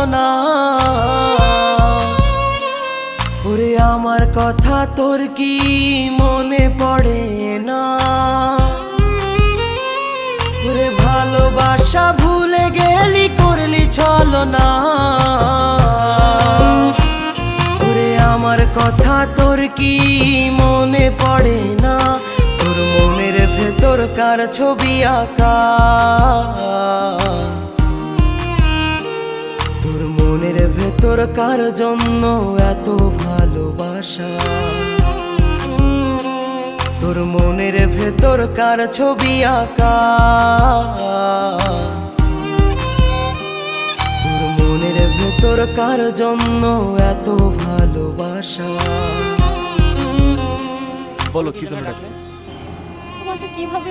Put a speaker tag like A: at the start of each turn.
A: ছলনা। ওরে আমার কথা তোর কি মনে পড়ে না? ওরে ভালোবাসা ভুলে গেলি, করলি ছলনা। ওরে আমার কথা তোর কি মনে পড়ে না? তোর মনের ভেতর কার ছবি আঁকা? তোর মনের ভেতর কার জন্য এত ভালোবাসা? তোর মনের ভেতর কার ছবি আঁকা? তোর মনের ভেতর কার জন্য এত ভালোবাসা?
B: বলো কি জন্য ডাকছি?
C: তোমাকে কিভাবে